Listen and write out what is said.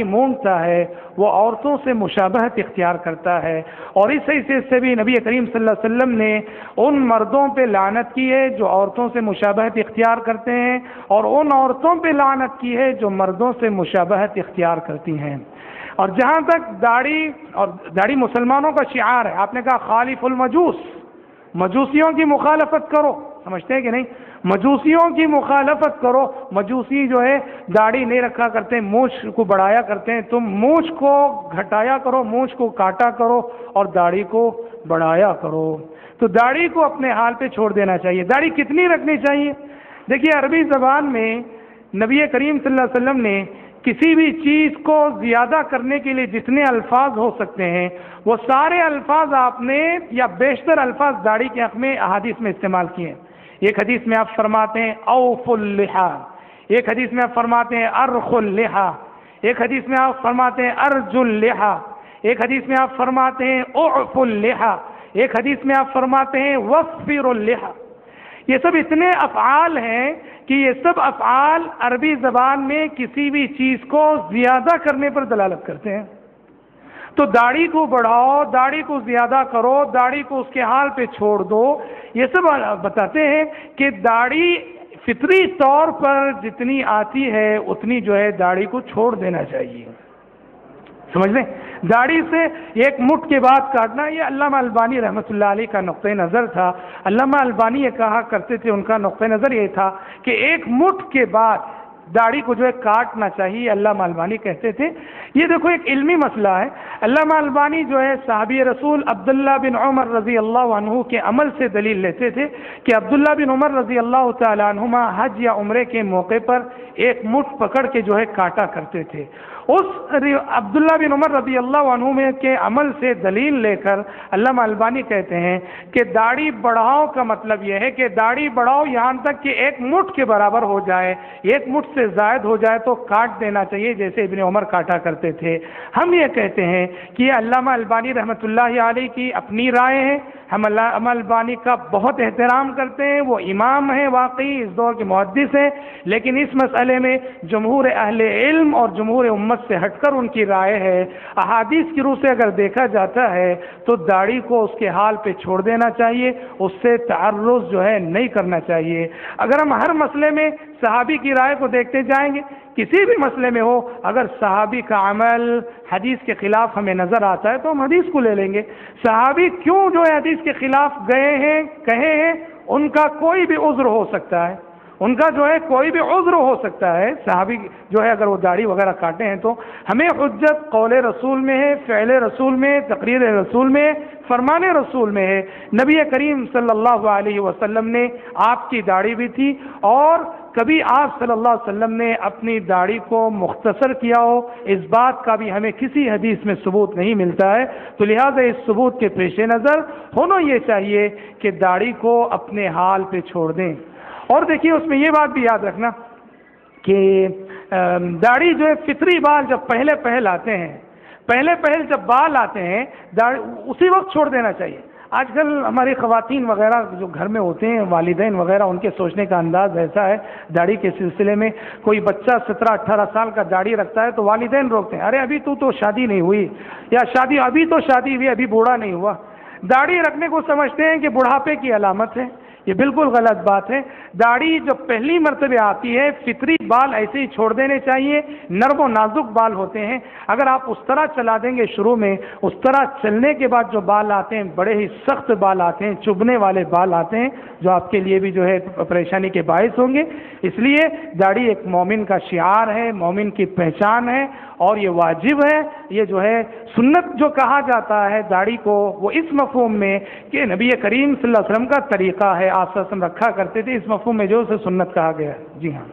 مونگتا ہے وہ عورتوں سے مشابہت اختیار کرتا ہے، اور اس حیثیت سے بھی نبی کریم صلی اللہ علیہ وسلم نے ان مردوں پہ لعنت کی ہے جو عورتوں سے مشابہت اختیار کرتے ہیں، اور ان عورتوں پہ لعنت کی ہے جو مردوں سے مشابہت اختیار کرتی ہیں۔ اور جہاں تک داڑھی مسلمانوں کا شعار ہے، آپ نے کہا خالف المجوس، مجوسیوں کی مخالفت کرو، سمجھتے ہیں کہ نہیں؟ مجوسیوں کی مخالفت کرو۔ مجوسی جو ہے داڑھی نہیں رکھا کرتے، مونچھ کو بڑھایا کرتے ہیں، تم مونچھ کو گھٹایا کرو، مونچھ کو کاٹا کرو اور داڑھی کو بڑھایا کرو۔ تو داڑھی کو اپنے حال پہ چھوڑ دینا چاہیے۔ داڑھی کتنی رکھنی چاہیے؟ دیکھیے عربی زبان میں نبی کریم صلی اللہ علیہ وسلم نے کسی بھی چیز کو زیادہ کرنے کے لیے جتنے الفاظ ہو سکتے ہیں وہ سارے الفاظ آپ نے یا بیشتر الفاظ داڑھی کے حق میں احادیث میں استعمال کیے ہیں۔ ایک حدیث میں آپ فرماتے ہیں اوف اللحا، ایک حدیث میں آپ فرماتے ہیں ارخ اللحا، ایک حدیث میں آپ فرماتے ہیں ارج اللحا، ایک حدیث میں آپ فرماتے ہیں اعف اللحا، ایک حدیث میں آپ فرماتے ہیں وفر اللحا۔ یہ سب اتنے افعال ہیں کہ یہ سب افعال عربی زبان میں کسی بھی چیز کو زیادہ کرنے پر دلالت کرتے ہیں۔ تو داڑھی کو بڑھاؤ، داڑھی کو زیادہ کرو، داڑھی کو اس کے حال پہ چھوڑ دو، یہ سب بتاتے ہیں کہ داڑھی فطری طور پر جتنی آتی ہے اتنی جو ہے داڑھی کو چھوڑ دینا چاہیے۔ سمجھ لیں، داڑھی سے ایک مٹھ کے بعد کاٹنا، یہ علامہ البانی رحمۃ اللہ علیہ کا نقطہ نظر تھا۔ علامہ البانی یہ کہا کرتے تھے، ان کا نقطہ نظر یہ تھا کہ ایک مٹھ کے بعد داڑھی کو جو ہے کاٹنا چاہیے۔ علامہ البانی کہتے تھے، یہ دیکھو ایک علمی مسئلہ ہے۔ علامہ البانی جو ہے صحابی رسول عبداللہ بن عمر رضی اللہ عنہ کے عمل سے دلیل لیتے تھے کہ عبداللہ بن عمر رضی اللہ تعالی عنہما حج یا عمرے کے موقع پر ایک مٹھ پکڑ کے جو ہے کاٹا کرتے تھے۔ اس عبداللہ بن عمر رضی اللہ عنہ میں کے عمل سے دلیل لے کر علامہ البانی کہتے ہیں کہ داڑھی بڑھاؤ کا مطلب یہ ہے کہ داڑھی بڑھاؤ یہاں تک کہ ایک مٹھ کے برابر ہو جائے، ایک مٹھ سے زائد ہو جائے تو کاٹ دینا چاہیے جیسے ابن عمر کاٹا کرتے تھے۔ ہم یہ کہتے ہیں کہ یہ علامہ البانی رحمۃ اللہ علیہ کی اپنی رائے ہے، ہم علامہ البانی کا بہت احترام کرتے ہیں، وہ امام ہیں واقعی، اس دور کے محدث ہیں، لیکن اس مسئلے میں جمہور اہل علم اور جمہور امت سے ہٹ کر ان کی رائے ہے۔ احادیث کی روح سے اگر دیکھا جاتا ہے تو داڑھی کو اس کے حال پہ چھوڑ دینا چاہیے، اس سے تعرض جو ہے نہیں کرنا چاہیے۔ اگر ہم ہر مسئلے میں صحابی کی رائے کو دیکھتے جائیں گے، کسی بھی مسئلے میں ہو، اگر صحابی کا عمل حدیث کے خلاف ہمیں نظر آتا ہے تو ہم حدیث کو لے لیں گے۔ صحابی کیوں جو ہے حدیث کے خلاف گئے ہیں، کہے ہیں، ان کا کوئی بھی عذر ہو سکتا ہے، ان کا جو ہے کوئی بھی عذر ہو سکتا ہے۔ صحابی جو ہے اگر وہ داڑھی وغیرہ کاٹے ہیں تو ہمیں حجت قول رسول میں ہے، فعل رسول میں، تقریر رسول میں، فرمان رسول میں ہے۔ نبی کریم صلی اللہ علیہ وسلم نے آپ کی داڑھی بھی تھی، اور کبھی آپ صلی اللہ علیہ وسلم نے اپنی داڑھی کو مختصر کیا ہو، اس بات کا بھی ہمیں کسی حدیث میں ثبوت نہیں ملتا ہے۔ تو لہٰذا اس ثبوت کے پیش نظر ہونا یہ چاہیے کہ داڑھی کو اپنے حال پہ چھوڑ دیں۔ اور دیکھیے اس میں یہ بات بھی یاد رکھنا کہ داڑھی جو ہے فطری بال جب پہل آتے ہیں، جب بال آتے ہیں داڑھی اسی وقت چھوڑ دینا چاہیے۔ آج کل ہماری خواتین وغیرہ جو گھر میں ہوتے ہیں، والدین وغیرہ، ان کے سوچنے کا انداز ایسا ہے داڑھی کے سلسلے میں، کوئی بچہ 17-18 سال کا داڑھی رکھتا ہے تو والدین روکتے ہیں، ارے ابھی تو شادی نہیں ہوئی، یا ابھی تو شادی ہوئی، ابھی بوڑھا نہیں ہوا۔ داڑھی رکھنے کو سمجھتے ہیں کہ بڑھاپے کی علامت ہے، یہ بالکل غلط بات ہے۔ داڑھی جب پہلی مرتبہ آتی ہے، فطری بال ایسے ہی چھوڑ دینے چاہیے، نرم و نازک بال ہوتے ہیں، اگر آپ اس طرح چلا دیں گے شروع میں، اس طرح چلنے کے بعد جو بال آتے ہیں بڑے ہی سخت بال آتے ہیں، چبھنے والے بال آتے ہیں، جو آپ کے لیے بھی جو ہے پریشانی کے باعث ہوں گے۔ اس لیے داڑھی ایک مومن کا شعار ہے، مومن کی پہچان ہے، اور یہ واجب ہے۔ یہ جو ہے سنت جو کہا جاتا ہے داڑھی کو، وہ اس مفہوم میں کہ نبی کریم صلی اللہ علیہ وسلم کا طریقہ ہے، آپ صلی اللہ علیہ وسلم رکھا کرتے تھے، اس مفہوم میں جو اسے سنت کہا گیا ہے۔ جی ہاں۔